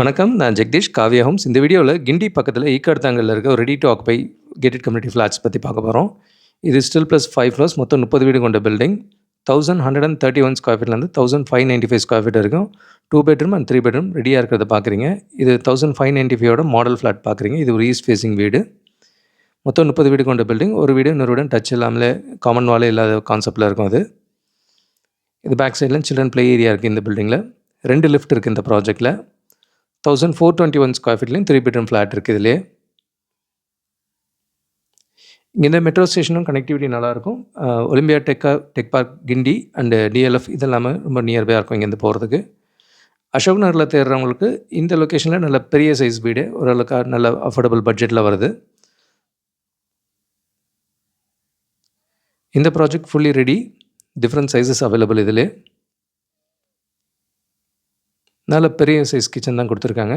வணக்கம். நான் ஜெகதீஷ், காவ்யா ஹோம்ஸ். இந்த வீடியோவில் கிண்டி பக்கத்தில் ஈக்காடுதாங்கல்ல இருக்க ஒரு ready to occupy gated community flats பற்றி பார்க்க போகிறோம். இது ஸ்டில் ப்ளஸ் 5 ஃப்ளோர்ஸ், மொத்தம் 30 வீடு கொண்ட பில்டிங். 1131 ஸ்கொயர் ஃபீட்லேருந்து 1595 ஸ்கொயர் ஃபீட் இருக்கும். 2 பெட்ரூம் அண்ட் 3 பெட்ரூம் ரெடியாக இருக்கிறத பார்க்குறீங்க. இது 1595 மாடல் ஃப்ளாட் பார்க்குறீங்க. இது ஒரு ஈஸ்ட் ஃபேஸிங் வீடு. மொத்தம் 30 வீடு கொண்ட பில்டிங். ஒரு வீடு இன்னொரு வீடு டச் இல்லாமலே காமன் வாலே இல்லாத கான்செப்டில் இருக்கும் அது. இது பேக் சைடில் சில்ட்ரன் ப்ளே ஏரியா இருக்குது இந்த பில்டிங்கில். 2 லிஃப்ட் இருக்குது இந்த ப்ராஜெக்ட்டில். 1421 ஸ்கொயர் ஃபீட்லேயும் 3 பெட்ரூம் ஃப்ளாட் இருக்குது இதிலே. இங்கே இந்த மெட்ரோ ஸ்டேஷனும் கனெக்டிவிட்டி நல்லாயிருக்கும். Olympia tech park Guindy and DLF இதெல்லாமே ரொம்ப நியர்பையாக இருக்கும் இங்கேருந்து போகிறதுக்கு. அசோக் நகரில் தேடுறவங்களுக்கு இந்த லொக்கேஷனில் நல்ல பெரிய சைஸ் வீடு, ஓரளவுக்கு நல்ல அஃபோர்டபுள் பட்ஜெட்டில் வருது. இந்த project fully ready. Different sizes available இதிலே. நல்ல பெரிய சைஸ் கிச்சன் தான் கொடுத்துருக்காங்க.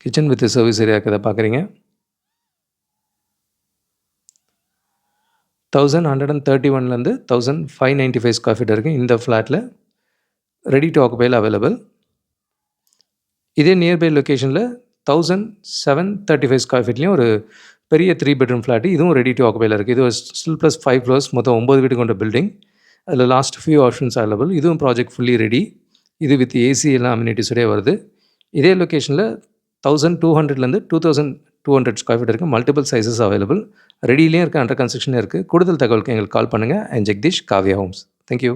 கிச்சன் வித் சர்வீஸ் ஏரியா இருக்கிறத பார்க்குறீங்க. 1131 1595 ஸ்கொயர் ஃபீட் இருக்குது இந்த ஃப்ளாட்டில். ரெடி டு ஆக்குபையில் அவைலபிள். இதே நியர்பை லொக்கேஷனில் 1735 ஸ்கொயர் ஃபீட்லேயும் ஒரு பெரிய 3 பெட்ரூம் ஃப்ளாட்டு, இதுவும் ரெடி டு ஆக்குபையில் இருக்குது. இது ஸ்டில் ப்ளஸ் 5 ஃப்ளோர்ஸ், மொத்தம் 9 வீடு கொண்ட பில்டிங். அதில் லாஸ்ட் ஃபியூ ஆப்ஷன்ஸ் அவைலபிள். இதுவும் ப்ராஜெக்ட் ஃபுல்லி ரெடி. இது வித் ஏசி எல்லாம் அம்யூனிட்டிஸோடய வருது. இதே லொக்கேஷனில் 1200 2200 ஸ்கொயர் ஃபீட் இருக்குது. Multiple sizes available. ரெடியிலையும் இருக்குது, அண்டர் கன்ஸ்ட்ரக்ஷனே இருக்குது. கூடுதல் தகவலுக்கு எங்களுக்கு கால் பண்ணுங்கள். I'm Jagadish, Kavya homes. Thank you.